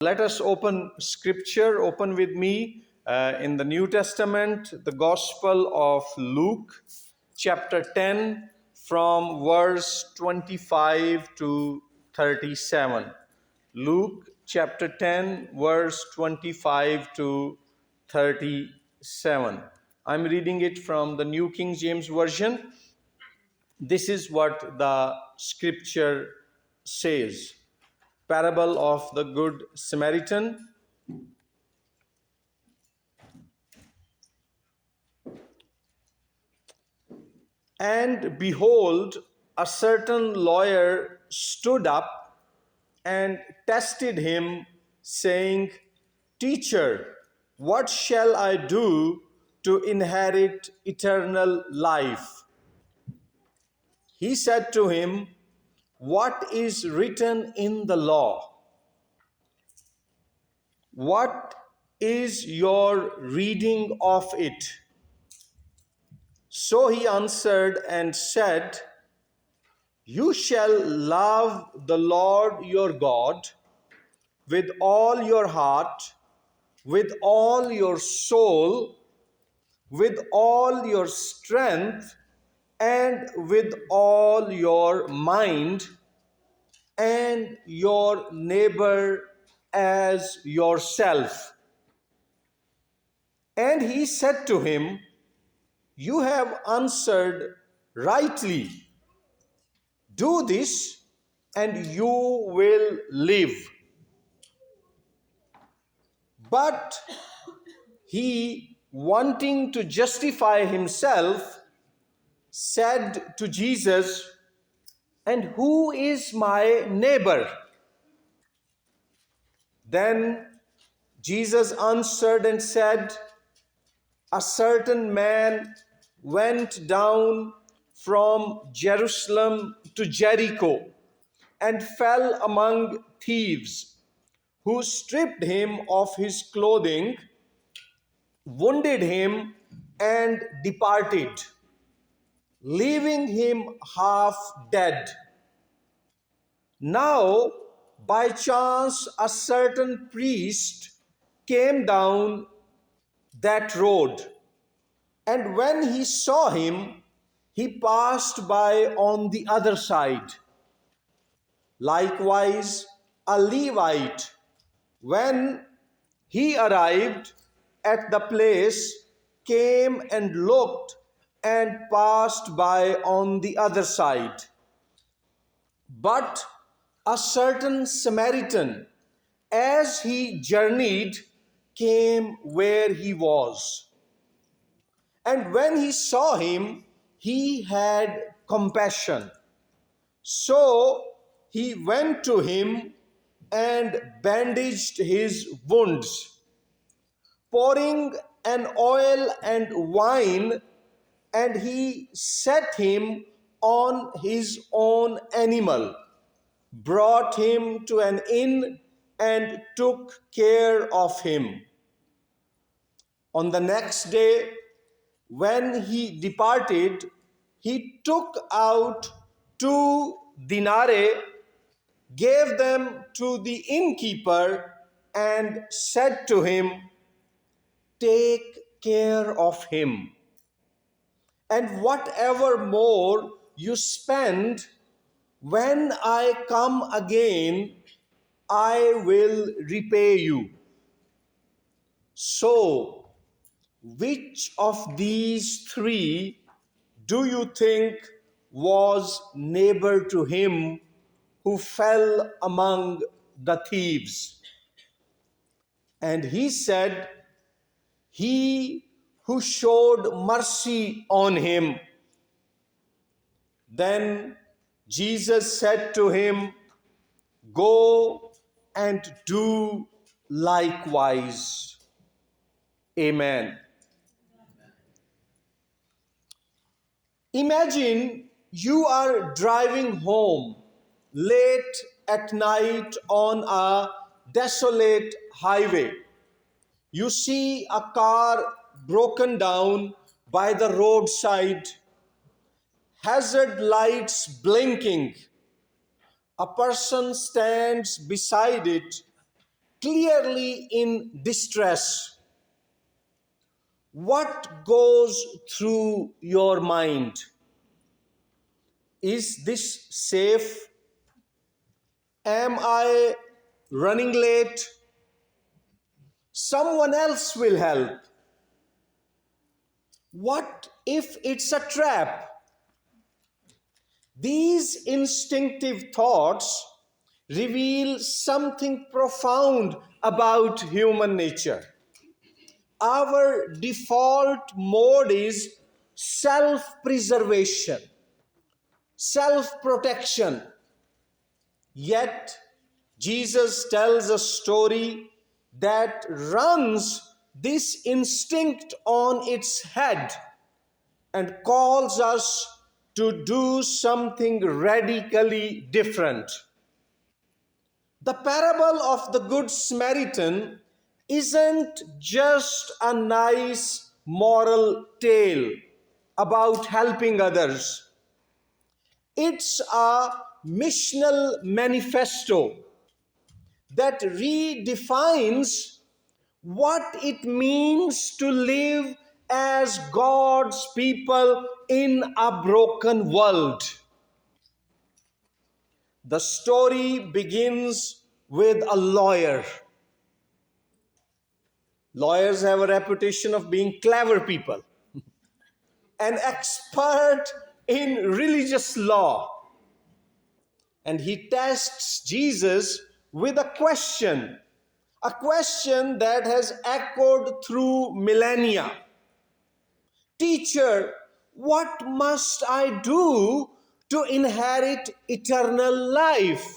Let us open scripture. Open with me in the New Testament, the Gospel of Luke, chapter 10, from verse 25 to 37. Luke, chapter 10, verse 25 to 37. I'm reading it from the New King James Version. This is what the scripture says. Parable of the Good Samaritan. And behold, a certain lawyer stood up and tested him, saying, Teacher, what shall I do to inherit eternal life? He said to him, What is written in the law? What is your reading of it? So he answered and said, You shall love the Lord your God with all your heart, with all your soul, with all your strength, and with all your mind, and your neighbor as yourself. And he said to him, You have answered rightly. Do this, and you will live. But he, wanting to justify himself, said to Jesus, And who is my neighbor? Then Jesus answered and said, A certain man went down from Jerusalem to Jericho and fell among thieves, who stripped him of his clothing, wounded him, and departed, leaving him half dead. Now, by chance, a certain priest came down that road, and when he saw him, he passed by on the other side. Likewise, a Levite, when he arrived at the place, came and looked and passed by on the other side. But a certain Samaritan, as he journeyed, came where he was. And when he saw him, he had compassion. So he went to him and bandaged his wounds, pouring an oil and wine, and he set him on his own animal, brought him to an inn, and took care of him. On the next day, when he departed, he took out 2 denarii, gave them to the innkeeper, and said to him, Take care of him, and whatever more you spend, when I come again, I will repay you. So, which of these 3 do you think was neighbor to him who fell among the thieves? And he said, He who showed mercy on him. Then Jesus said to him, Go and do likewise. Amen. Imagine you are driving home late at night on a desolate highway. You see a car broken down by the roadside, hazard lights blinking. A person stands beside it clearly in distress, what goes through your mind? Is this safe? Am I running late? Someone else will help. What if it's a trap? These instinctive thoughts reveal something profound about human nature. Our default mode is self-preservation, self-protection. Yet, Jesus tells a story that runs this instinct on its head and calls us to do something radically different. The parable of the Good Samaritan isn't just a nice moral tale about helping others. It's a missional manifesto that redefines what it means to live as God's people in a broken world. The story begins with a lawyer. Lawyers have a reputation of being clever people, an expert in religious law. And he tests Jesus with a question that has echoed through millennia. Teacher, what must I do to inherit eternal life?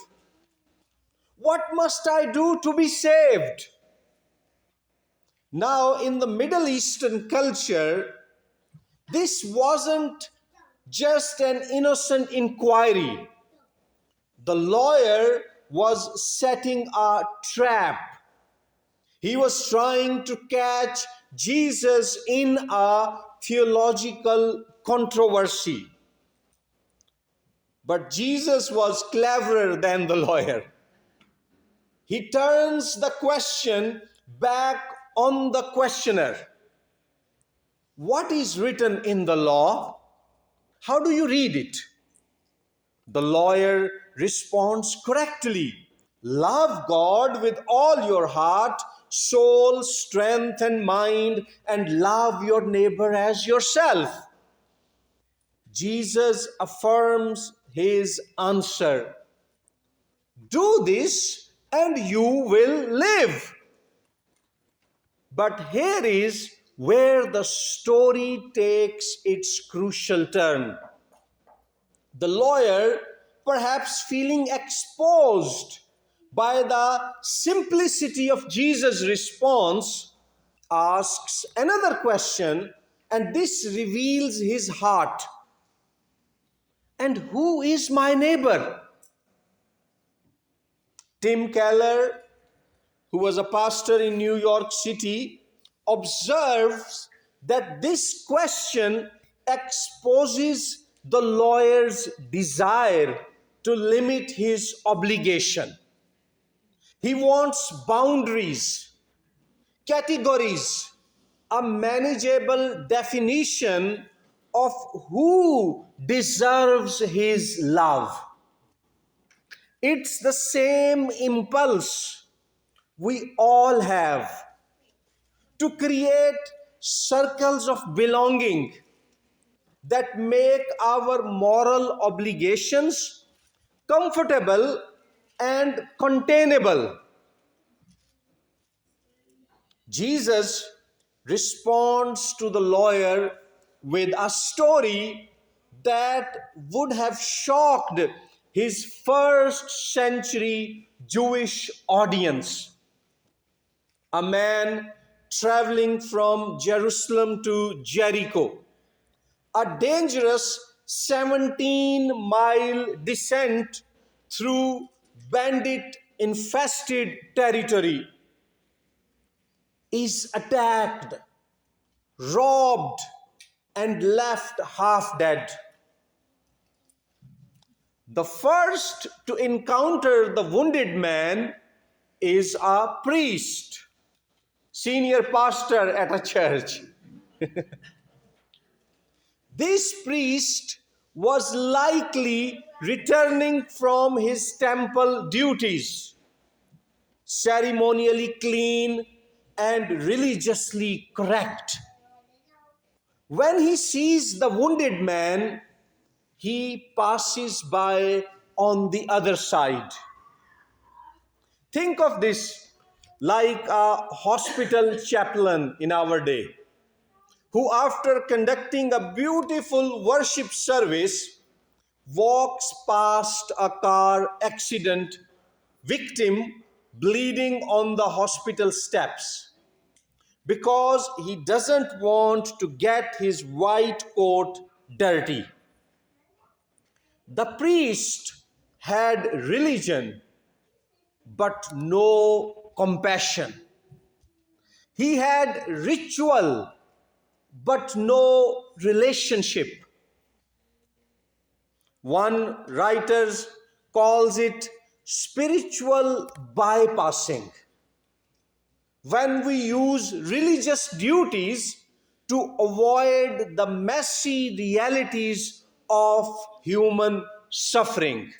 What must I do to be saved? Now, in the Middle Eastern culture, this wasn't just an innocent inquiry. The lawyer was setting a trap. He was trying to catch Jesus in a theological controversy. But Jesus was cleverer than the lawyer. He turns the question back on the questioner. What is written in the law? How do you read it? The lawyer responds correctly. Love God with all your heart, soul, strength, and mind, and love your neighbor as yourself. Jesus affirms his answer. Do this and you will live. But here is where the story takes its crucial turn. The lawyer, perhaps feeling exposed by the simplicity of Jesus' response, asks another question, and this reveals his heart. And who is my neighbor? Tim Keller, who was a pastor in New York City, observes that this question exposes the lawyer's desire to limit his obligation. He wants boundaries, categories, a manageable definition of who deserves his love. It's the same impulse we all have to create circles of belonging that make our moral obligations comfortable and containable. Jesus responds to the lawyer with a story that would have shocked his first century Jewish audience. A man traveling from Jerusalem to Jericho, a dangerous 17-mile descent through bandit-infested territory, is attacked, robbed, and left half dead. The first to encounter the wounded man is a priest, senior pastor at a church. This priest was likely returning from his temple duties, ceremonially clean and religiously correct. When he sees the wounded man, he passes by on the other side. Think of this like a hospital chaplain in our day, who after conducting a beautiful worship service walks past a car accident victim bleeding on the hospital steps because he doesn't want to get his white coat dirty. The priest had religion but no compassion. He had ritual but no relationship. One writer calls it spiritual bypassing, when we use religious duties to avoid the messy realities of human suffering.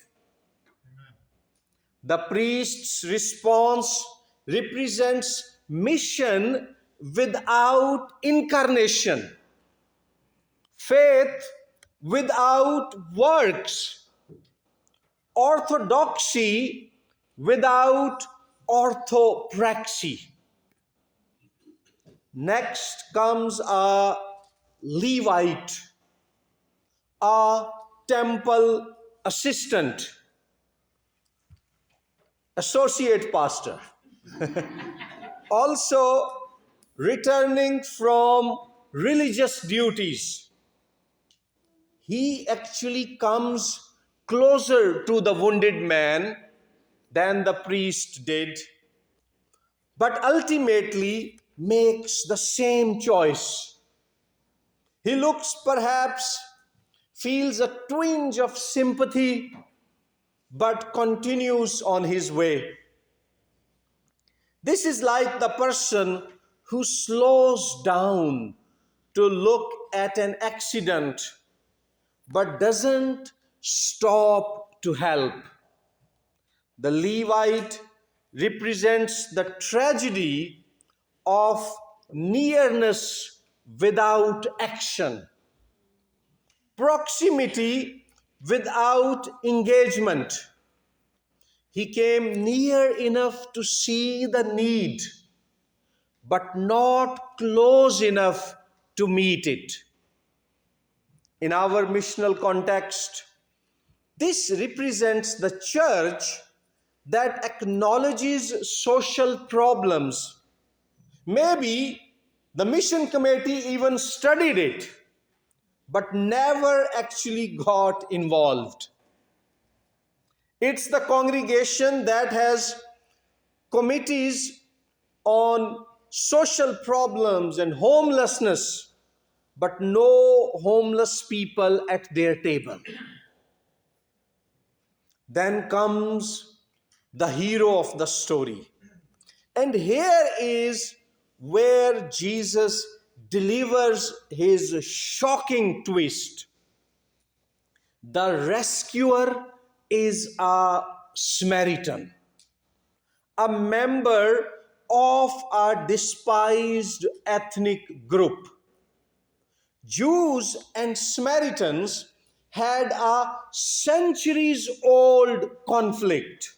The priest's response represents mission without incarnation, faith without works, orthodoxy without orthopraxy. Next comes a Levite, a temple assistant, associate pastor, also returning from religious duties. He actually comes closer to the wounded man than the priest did, but ultimately makes the same choice. He looks, perhaps, feels a twinge of sympathy, but continues on his way. This is like the person who slows down to look at an accident, but doesn't stop to help. The Levite represents the tragedy of nearness without action, proximity without engagement. He came near enough to see the need, but not close enough to meet it. In our missional context, this represents the church that acknowledges social problems. Maybe the mission committee even studied it, but never actually got involved. It's the congregation that has committees on social problems and homelessness, but no homeless people at their table. Then comes the hero of the story. And here is where Jesus delivers his shocking twist. The rescuer is a Samaritan, a member of a despised ethnic group. Jews and Samaritans had a centuries-old conflict.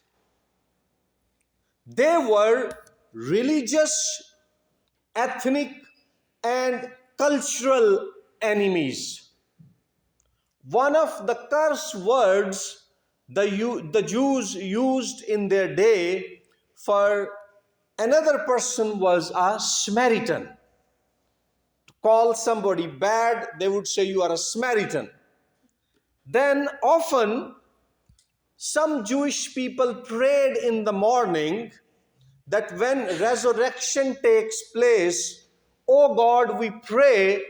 They were religious, ethnic, and cultural enemies. One of the curse words the Jews used in their day for another person was a Samaritan. To call somebody bad, they would say you are a Samaritan. Then often some Jewish people prayed in the morning that when resurrection takes place, oh God, we pray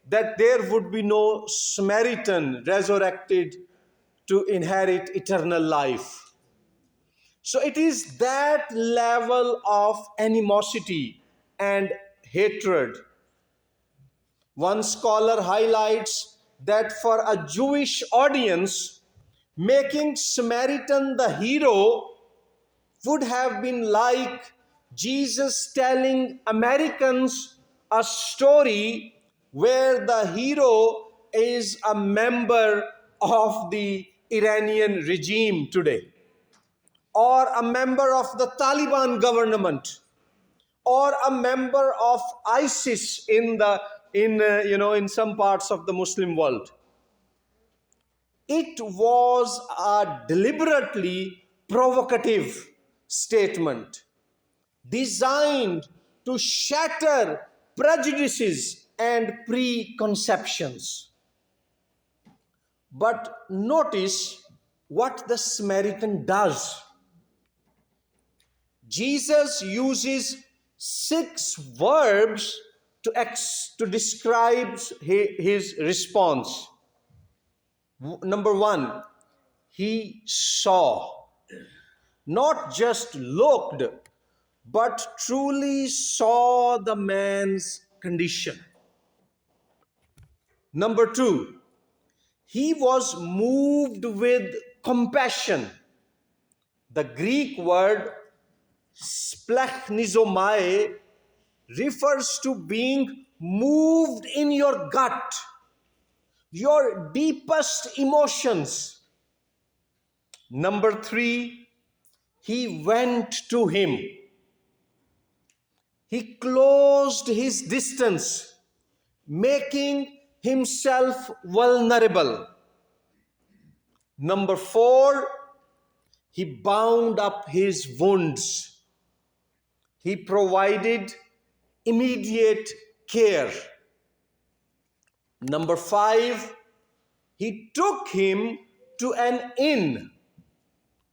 that there would be no Samaritan resurrected to inherit eternal life. So it is that level of animosity and hatred. One scholar highlights that for a Jewish audience, making Samaritan the hero would have been like Jesus telling Americans a story where the hero is a member of the Iranian regime today, or a member of the Taliban government, or a member of ISIS in some parts of the Muslim world. It was a deliberately provocative statement designed to shatter prejudices and preconceptions. But notice what the Samaritan does. Jesus uses 6 verbs to describe his response. Number 1, he saw. Not just looked, but truly saw the man's condition. Number 2, he was moved with compassion. The Greek word splechnizomai refers to being moved in your gut, your deepest emotions. Number 3, he went to him. He closed his distance, making himself vulnerable. Number 4, he bound up his wounds. He provided immediate care. Number 5, he took him to an inn.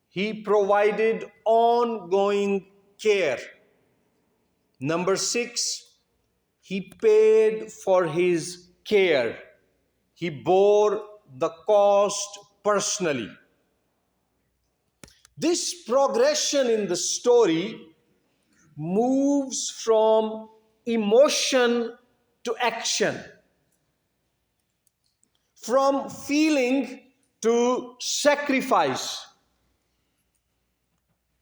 He provided ongoing care. Number 6, he paid for his care. He bore the cost personally. This progression in the story moves from emotion to action, from feeling to sacrifice.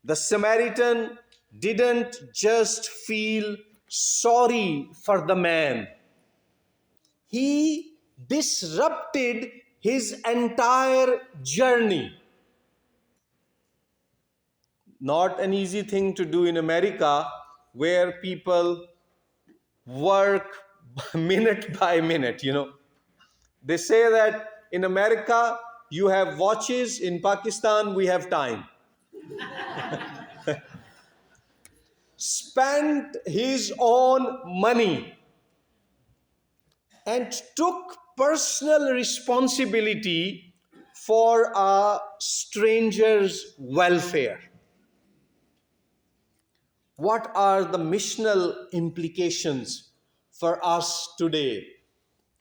The Samaritan didn't just feel sorry for the man. He disrupted his entire journey. Not an easy thing to do in America, where people work minute by minute, They say that in America, you have watches. In Pakistan, we have time. Spent his own money and took personal responsibility for a stranger's welfare. What are the missional implications for us today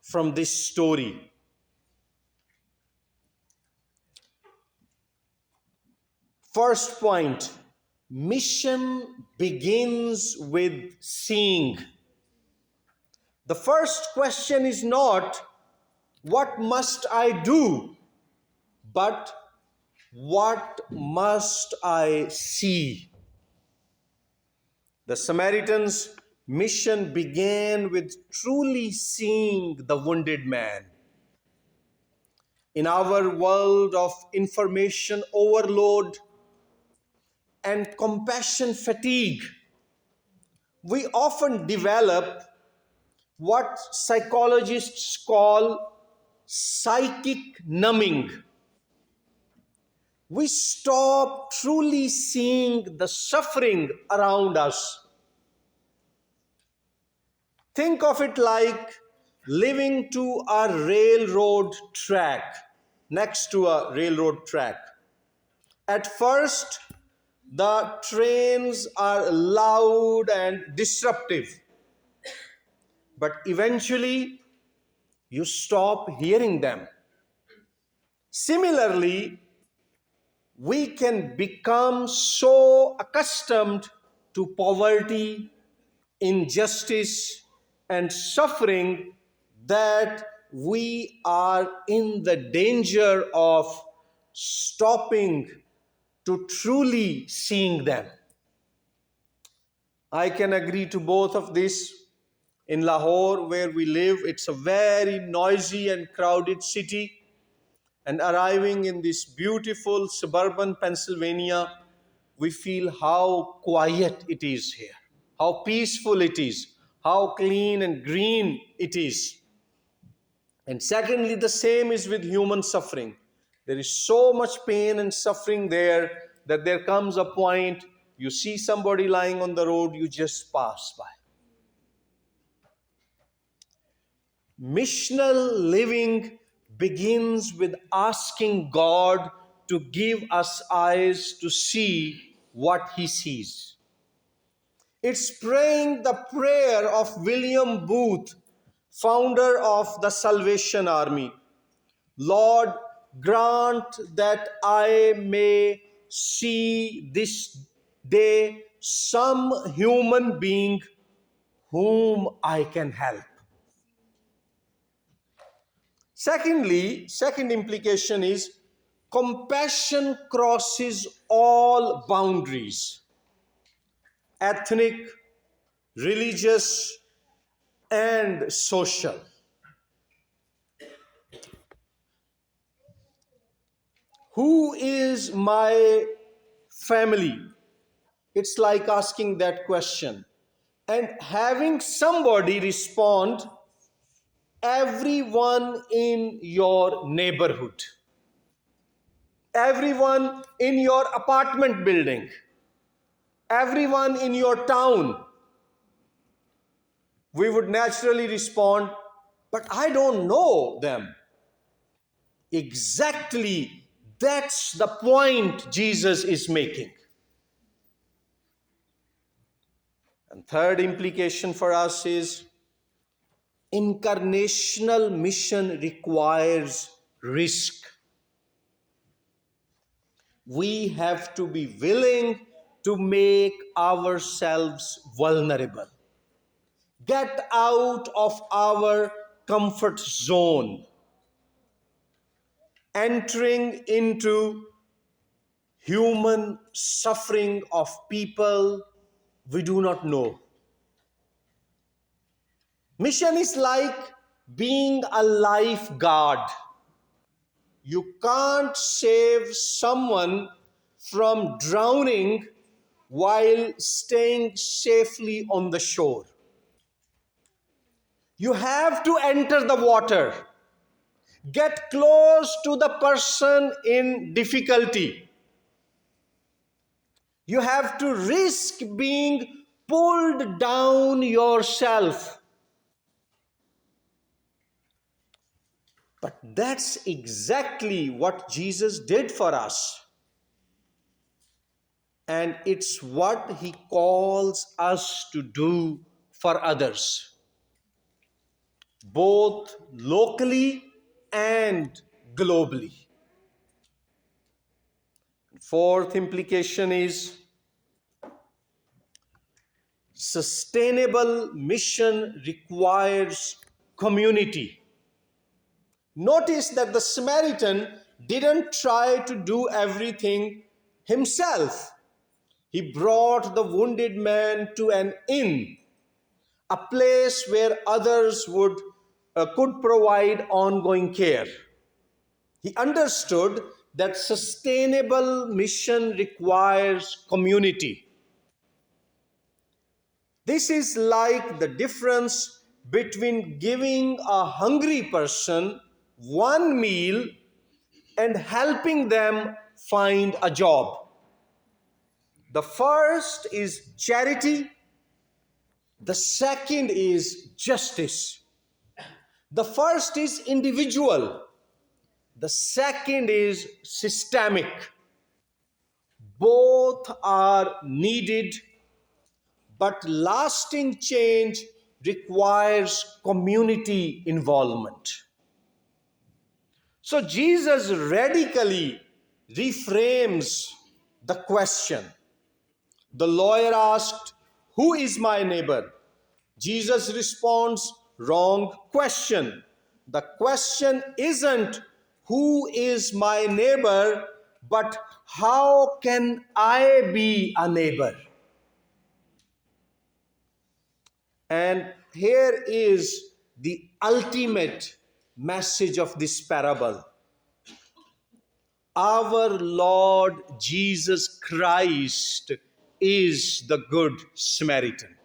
from this story? First point, mission begins with seeing. The first question is not, what must I do? But what must I see? The Samaritan's mission began with truly seeing the wounded man. In our world of information overload and compassion fatigue, we often develop what psychologists call psychic numbing. We stop truly seeing the suffering around us. Think of it like living to a railroad track, next to a railroad track. At first, the trains are loud and disruptive, but eventually you stop hearing them. Similarly, we can become so accustomed to poverty, injustice, and suffering that we are in the danger of stopping to truly seeing them. I can agree to both of this. In Lahore, where we live, it's a very noisy and crowded city. And arriving in this beautiful suburban Pennsylvania, we feel how quiet it is here, how peaceful it is, how clean and green it is. And secondly, the same is with human suffering. There is so much pain and suffering there that there comes a point you see somebody lying on the road, you just pass by. Missional living begins with asking God to give us eyes to see what He sees. It's praying the prayer of William Booth, founder of the Salvation Army. Lord, grant that I may see this day some human being whom I can help. Secondly, second implication is compassion crosses all boundaries, ethnic, religious, and social. Who is my family? It's like asking that question and having somebody respond, everyone in your neighborhood, everyone in your apartment building, everyone in your town. We would naturally respond, but I don't know them. Exactly, that's the point Jesus is making. And third implication for us is incarnational mission requires risk. We have to be willing to make ourselves vulnerable, get out of our comfort zone, entering into human suffering of people we do not know. Mission is like being a lifeguard. You can't save someone from drowning while staying safely on the shore. You have to enter the water, get close to the person in difficulty. You have to risk being pulled down yourself. But that's exactly what Jesus did for us. And it's what He calls us to do for others, both locally and globally. Fourth implication is sustainable mission requires community. Notice that the Samaritan didn't try to do everything himself. He brought the wounded man to an inn, a place where others could provide ongoing care. He understood that sustainable mission requires community. This is like the difference between giving a hungry person one meal and helping them find a job. The first is charity. The second is justice. The first is individual. The second is systemic. Both are needed, but lasting change requires community involvement. So Jesus radically reframes the question. The lawyer asked, "Who is my neighbor?" Jesus responds, "Wrong question. The question isn't who is my neighbor, but how can I be a neighbor?" And here is the ultimate message of this parable. Our Lord Jesus Christ is the Good Samaritan.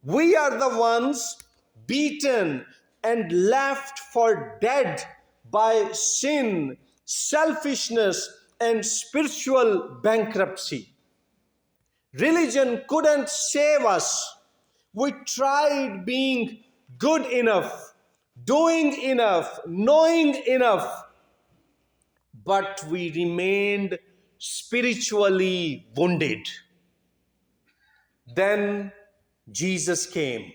We are the ones beaten and left for dead by sin, selfishness, and spiritual bankruptcy. Religion couldn't save us. We tried being good enough, doing enough, knowing enough, but we remained spiritually wounded. Then Jesus came.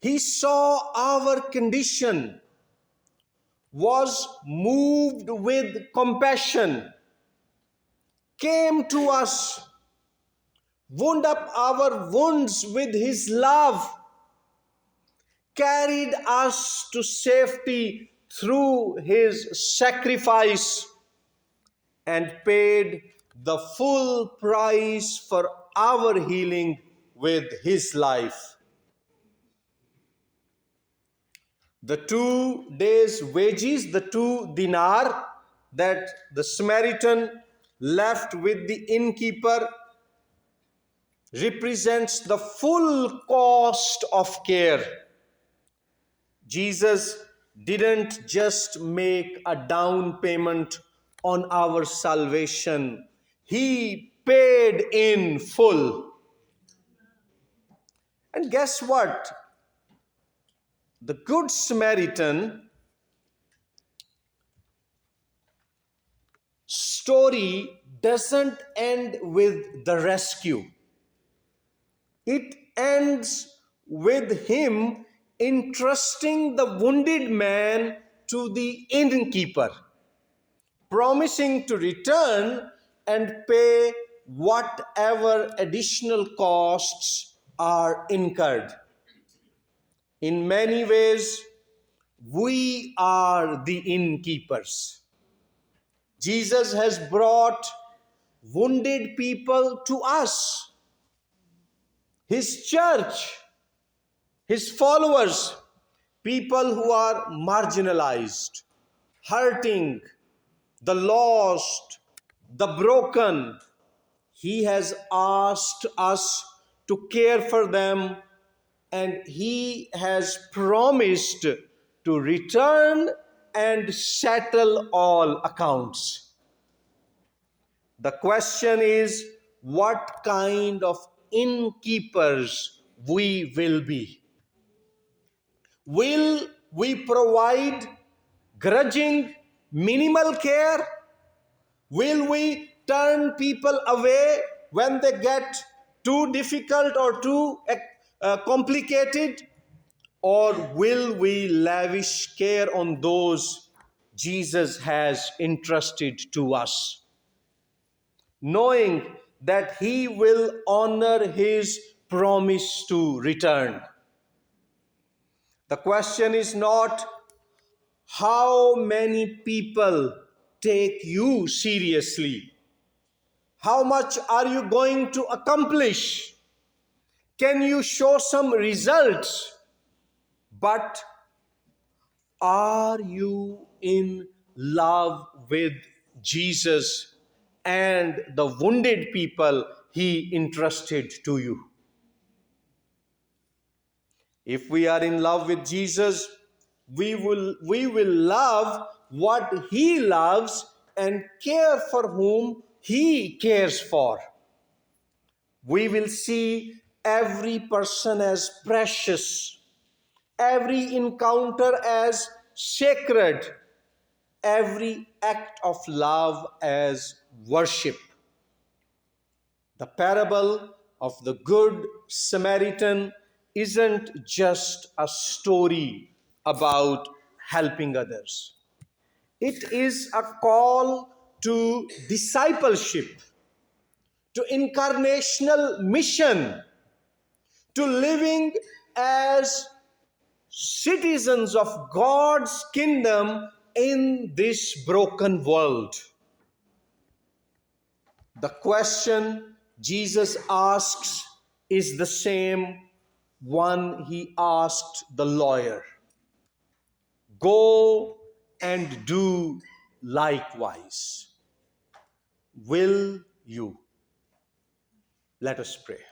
He saw our condition, was moved with compassion, came to us, wound up our wounds with his love, carried us to safety through his sacrifice, and paid the full price for our healing with his life. The 2 days' wages, the 2 dinar that the Samaritan left with the innkeeper, represents the full cost of care. Jesus didn't just make a down payment on our salvation. He paid in full. And guess what? The Good Samaritan story doesn't end with the rescue. It ends with him entrusting the wounded man to the innkeeper, promising to return and pay whatever additional costs are incurred. In many ways, we are the innkeepers. Jesus has brought wounded people to us, his church, his followers, people who are marginalized, hurting, the lost, the broken. He has asked us to care for them, and he has promised to return and settle all accounts. The question is, what kind of innkeepers we will be? Will we provide grudging, minimal care? Will we turn people away when they get too difficult or too complicated? Or will we lavish care on those Jesus has entrusted to us, knowing that he will honor his promise to return? The question is not how many people take you seriously. How much are you going to accomplish? Can you show some results? But are you in love with Jesus and the wounded people he entrusted to you? If we are in love with Jesus, we will love what he loves and care for whom he cares for. We will see every person as precious, every encounter as sacred, every act of love as worship. The parable of the Good Samaritan isn't just a story about helping others. It is a call to discipleship, to incarnational mission, to living as citizens of God's kingdom in this broken world. The question Jesus asks is the same one he asked the lawyer. Go and do likewise. Will you? Let us pray.